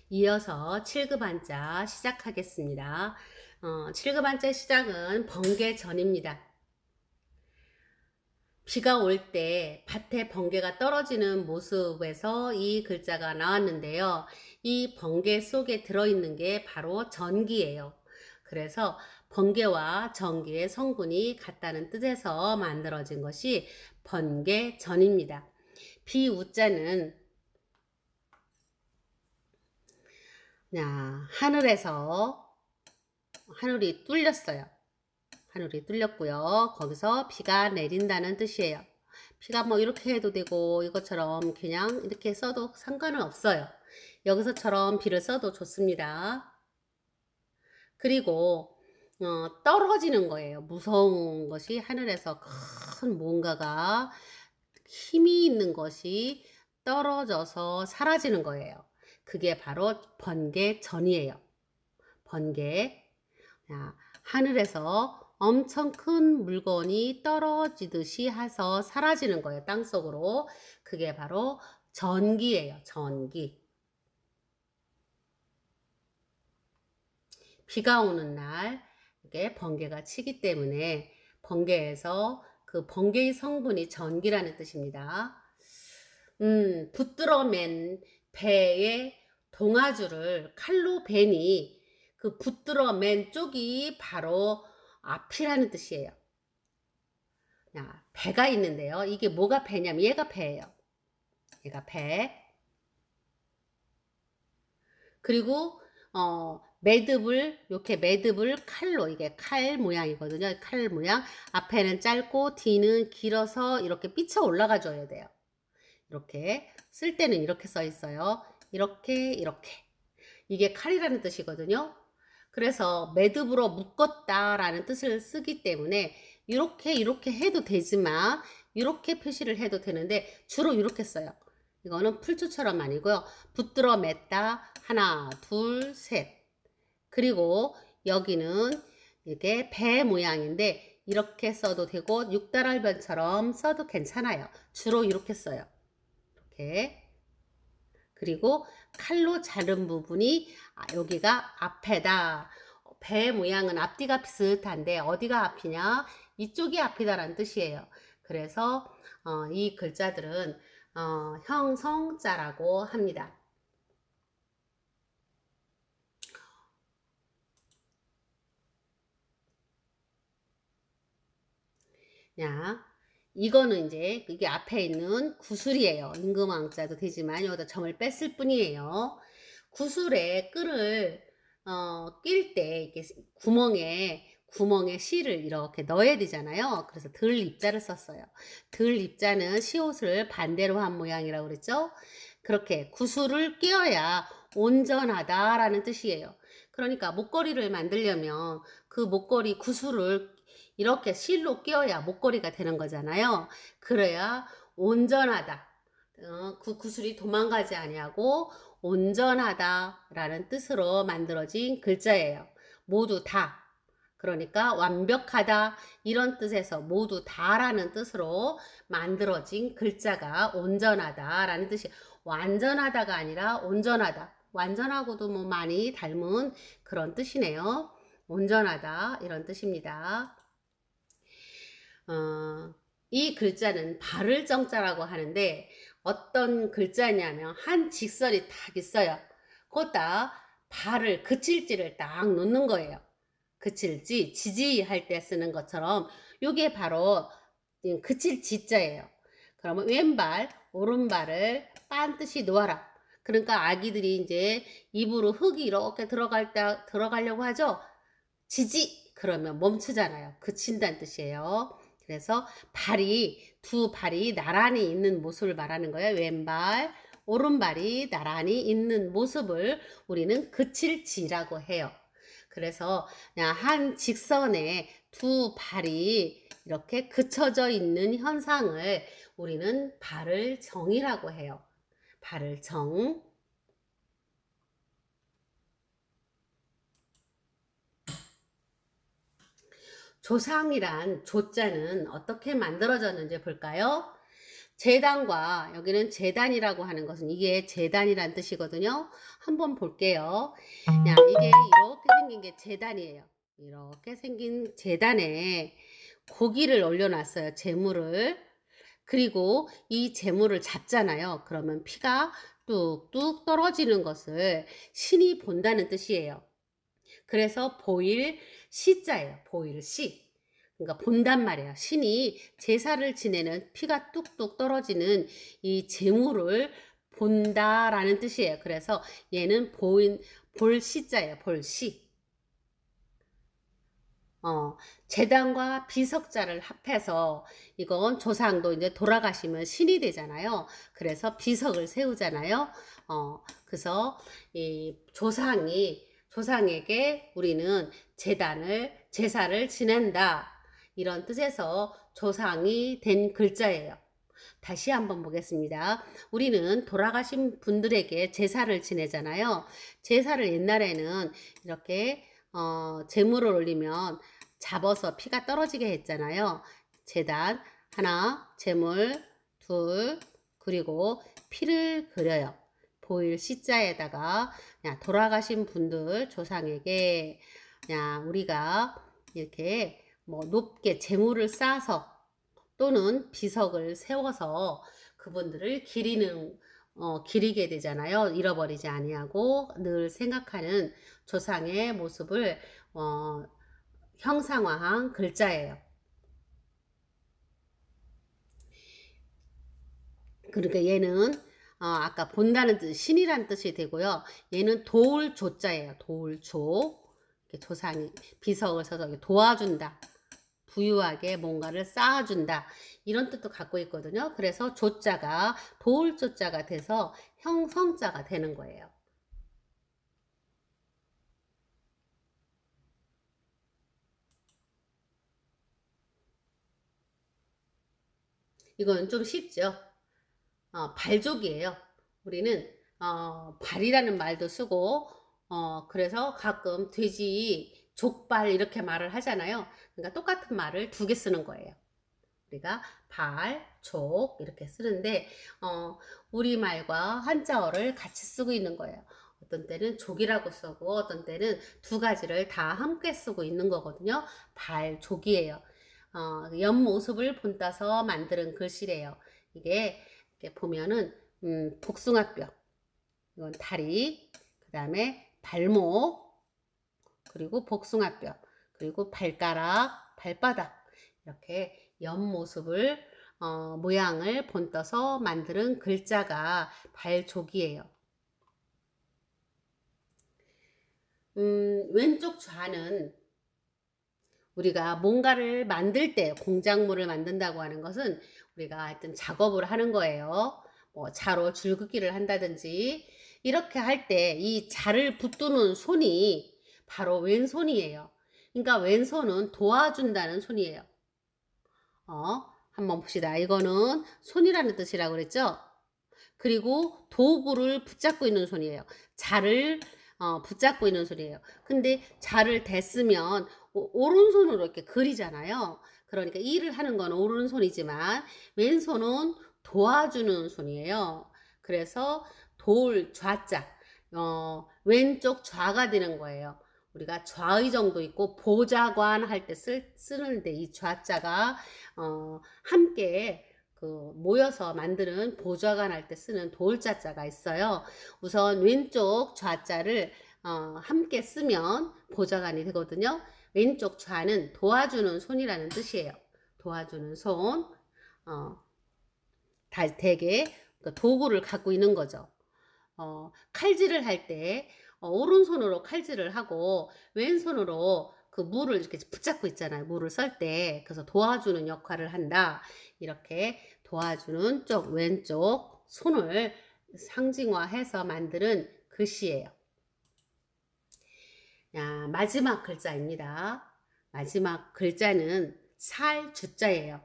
이어서 7급 한자 시작하겠습니다. 7급 한자 시작은 번개 전입니다. 비가 올 때 밭에 번개가 떨어지는 모습에서 이 글자가 나왔는데요. 이 번개 속에 들어있는 게 바로 전기예요. 그래서 번개와 전기의 성분이 같다는 뜻에서 만들어진 것이 번개전입니다. 비우자는 하늘이 뚫렸어요. 하늘이 뚫렸고요. 거기서 비가 내린다는 뜻이에요. 비가 뭐 이렇게 해도 되고 이것처럼 그냥 이렇게 써도 상관은 없어요. 여기서처럼 비를 써도 좋습니다. 그리고 떨어지는 거예요. 무서운 것이 하늘에서 큰 뭔가가 힘이 있는 것이 떨어져서 사라지는 거예요. 그게 바로 번개전이에요. 번개. 하늘에서 엄청 큰 물건이 떨어지듯이 해서 사라지는 거예요. 땅속으로. 그게 바로 전기예요. 전기. 비가 오는 날 이게 번개가 치기 때문에 번개에서 그 번개의 성분이 전기라는 뜻입니다. 붙들어 맨 배에 동아줄을 칼로 베니 그 붙들어 맨 쪽이 바로 앞이라는 뜻이에요. 배가 있는데요. 이게 뭐가 배냐면 얘가 배예요. 얘가 배. 그리고 매듭을 이렇게 매듭을 칼로 이게 칼 모양이거든요. 칼 모양. 앞에는 짧고 뒤는 길어서 이렇게 삐쳐 올라가 줘야 돼요. 이렇게 쓸 때는 이렇게 써 있어요. 이렇게 이게 칼이라는 뜻이거든요. 그래서 매듭으로 묶었다라는 뜻을 쓰기 때문에 이렇게 해도 되지만 이렇게 표시를 해도 되는데 주로 이렇게 써요. 이거는 풀초처럼 아니고요. 붙들어 맸다. 하나, 둘, 셋. 그리고 여기는 이게 배 모양인데 이렇게 써도 되고 육달알변처럼 써도 괜찮아요. 주로 이렇게 써요. 이렇게. 그리고 칼로 자른 부분이 여기가 앞에다. 배 모양은 앞뒤가 비슷한데 어디가 앞이냐? 이쪽이 앞이다라는 뜻이에요. 그래서 이 글자들은 형성자라고 합니다. 이거는 이제 이게 앞에 있는 구슬이에요. 임금왕자도 되지만 여기다 점을 뺐을 뿐이에요. 구슬에 끈을 낄 때 이렇게 구멍에 실을 이렇게 넣어야 되잖아요. 그래서 들 입자를 썼어요. 들 입자는 시옷을 반대로 한 모양이라고 그랬죠. 그렇게 구슬을 끼워야 온전하다라는 뜻이에요. 그러니까 목걸이를 만들려면 그 목걸이 구슬을 이렇게 실로 끼워야 목걸이가 되는 거잖아요. 그래야 온전하다. 그 구슬이 도망가지 아니하고 온전하다라는 뜻으로 만들어진 글자예요. 모두 다. 그러니까 완벽하다 이런 뜻에서 모두 다라는 뜻으로 만들어진 글자가 온전하다라는 뜻이 완전하다가 아니라 온전하다. 완전하고도 뭐 많이 닮은 그런 뜻이네요. 온전하다 이런 뜻입니다. 이 글자는 발을 정자라고 하는데 어떤 글자냐면 한 직선이 딱 있어요. 거기다 발을 그칠지를 딱 놓는 거예요. 그칠지 지지할 때 쓰는 것처럼 이게 바로 그칠 지자예요. 그러면 왼발 오른발을 반드시 놓아라. 그러니까 아기들이 이제 입으로 흙이 이렇게 들어가려고 하죠. 지지 그러면 멈추잖아요. 그친다는 뜻이에요. 그래서 두 발이 나란히 있는 모습을 말하는 거예요. 왼발, 오른발이 나란히 있는 모습을 우리는 그칠지라고 해요. 그래서 그냥 한 직선에 두 발이 이렇게 그쳐져 있는 현상을 우리는 발을 정이라고 해요. 발을 정. 조상이란 조자는 어떻게 만들어졌는지 볼까요? 재단과 여기는 재단이라고 하는 것은 이게 재단이란 뜻이거든요. 한번 볼게요. 야, 이게 이렇게 생긴 게 재단이에요. 이렇게 생긴 재단에 고기를 올려놨어요. 재물을. 그리고 이 재물을 잡잖아요. 그러면 피가 뚝뚝 떨어지는 것을 신이 본다는 뜻이에요. 그래서 보일 시자예요. 보일 시. 그러니까 본단 말이에요. 신이 제사를 지내는 피가 뚝뚝 떨어지는 이 재물을 본다라는 뜻이에요. 그래서 얘는 볼 시자예요. 볼 시. 재단과 비석자를 합해서 이건 조상도 이제 돌아가시면 신이 되잖아요. 그래서 비석을 세우잖아요. 그래서 이 조상에게 우리는 제사를 지낸다. 이런 뜻에서 조상이 된 글자예요. 다시 한번 보겠습니다. 우리는 돌아가신 분들에게 제사를 지내잖아요. 제사를 옛날에는 이렇게 제물을 올리면 잡아서 피가 떨어지게 했잖아요. 제단 하나, 제물 둘, 그리고 피를 그려요. 보일 시자에다가 돌아가신 분들 조상에게 우리가 이렇게 뭐 높게 제물을 쌓아서 또는 비석을 세워서 그분들을 기리게 되잖아요. 잃어버리지 아니하고 늘 생각하는 조상의 모습을 형상화한 글자예요. 그러니까 얘는 아까 본다는 뜻, 신이란 뜻이 되고요. 얘는 도울조자예요. 도울조. 조상이 비석을 서서 도와준다. 부유하게 뭔가를 쌓아준다. 이런 뜻도 갖고 있거든요. 그래서 조자가 도울조자가 돼서 형성자가 되는 거예요. 이건 좀 쉽죠. 발족이에요. 우리는 발이라는 말도 쓰고 그래서 가끔 돼지 족발 이렇게 말을 하잖아요. 그러니까 똑같은 말을 두 개 쓰는 거예요. 우리가 발, 족 이렇게 쓰는데 우리말과 한자어를 같이 쓰고 있는 거예요. 어떤 때는 족이라고 쓰고 어떤 때는 두 가지를 다 함께 쓰고 있는 거거든요. 발, 족이에요. 옆모습을 본따서 만드는 글씨래요. 이게 이렇게 보면은 복숭아뼈, 이건 다리, 그 다음에 발목, 그리고 복숭아뼈, 그리고 발가락, 발바닥 이렇게 옆모습을 모양을 본떠서 만드는 글자가 발족이에요. 왼쪽 좌는 우리가 뭔가를 만들 때 공작물을 만든다고 하는 것은 우리가 하여튼 작업을 하는 거예요. 뭐 자로 줄긋기를 한다든지 이렇게 할 때 이 자를 붙드는 손이 바로 왼손이에요. 그러니까 왼손은 도와준다는 손이에요. 한번 봅시다. 이거는 손이라는 뜻이라고 그랬죠? 그리고 도구를 붙잡고 있는 손이에요. 자를 붙잡고 있는 손이에요. 근데 자를 댔으면 오른손으로 이렇게 그리잖아요. 그러니까 일을 하는 건 오른손이지만 왼손은 도와주는 손이에요. 그래서 돌 좌자 왼쪽 좌가 되는 거예요. 우리가 좌의정도 있고 보좌관 할 때 쓰는데 이 좌자가 함께 모여서 만드는 보좌관 할 때 쓰는 돌자자가 있어요. 우선 왼쪽 좌자를 함께 쓰면 보좌관이 되거든요. 왼쪽 좌는 도와주는 손이라는 뜻이에요. 도와주는 손. 대개 도구를 갖고 있는 거죠. 칼질을 할 때 오른손으로 칼질을 하고 왼손으로 그 물을 이렇게 붙잡고 있잖아요. 물을 썰 때. 그래서 도와주는 역할을 한다. 이렇게 도와주는 왼쪽 손을 상징화해서 만드는 글씨예요. 마지막 글자입니다. 마지막 글자는 살주자예요.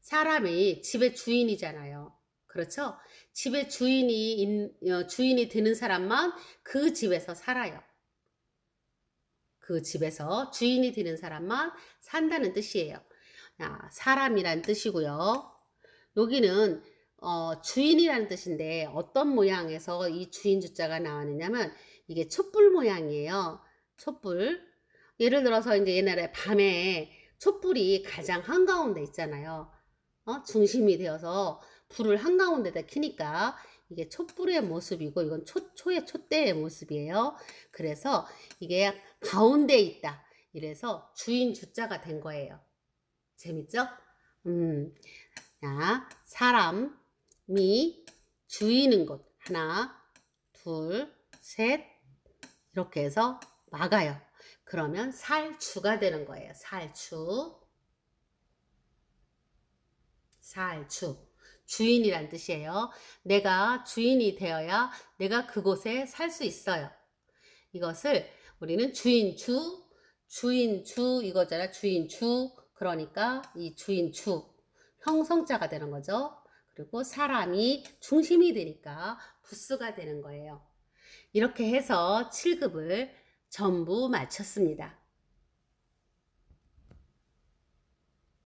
사람이 집의 주인이잖아요. 그렇죠? 집의 주인이 되는 사람만 그 집에서 살아요. 그 집에서 주인이 되는 사람만 산다는 뜻이에요. 사람이란 뜻이고요. 여기는 주인이라는 뜻인데 어떤 모양에서 이 주인 주자가 나왔느냐면 이게 촛불 모양이에요. 촛불. 예를 들어서 이제 옛날에 밤에 촛불이 가장 한가운데 있잖아요. 중심이 되어서 불을 한가운데다 켜니까 이게 촛불의 모습이고 이건 초의 촛대의 모습이에요. 그래서 이게 가운데 있다. 이래서 주인 주자가 된 거예요. 재밌죠? 자, 사람이 주이는 곳. 하나, 둘, 셋. 이렇게 해서 막아요. 그러면 살주가 되는 거예요. 살주. 살주. 주인이란 뜻이에요. 내가 주인이 되어야 내가 그곳에 살 수 있어요. 이것을 우리는 주인주 이거잖아. 주인주. 그러니까 이 주인주. 형성자가 되는 거죠. 그리고 사람이 중심이 되니까 부수가 되는 거예요. 이렇게 해서 7급을 전부 마쳤습니다.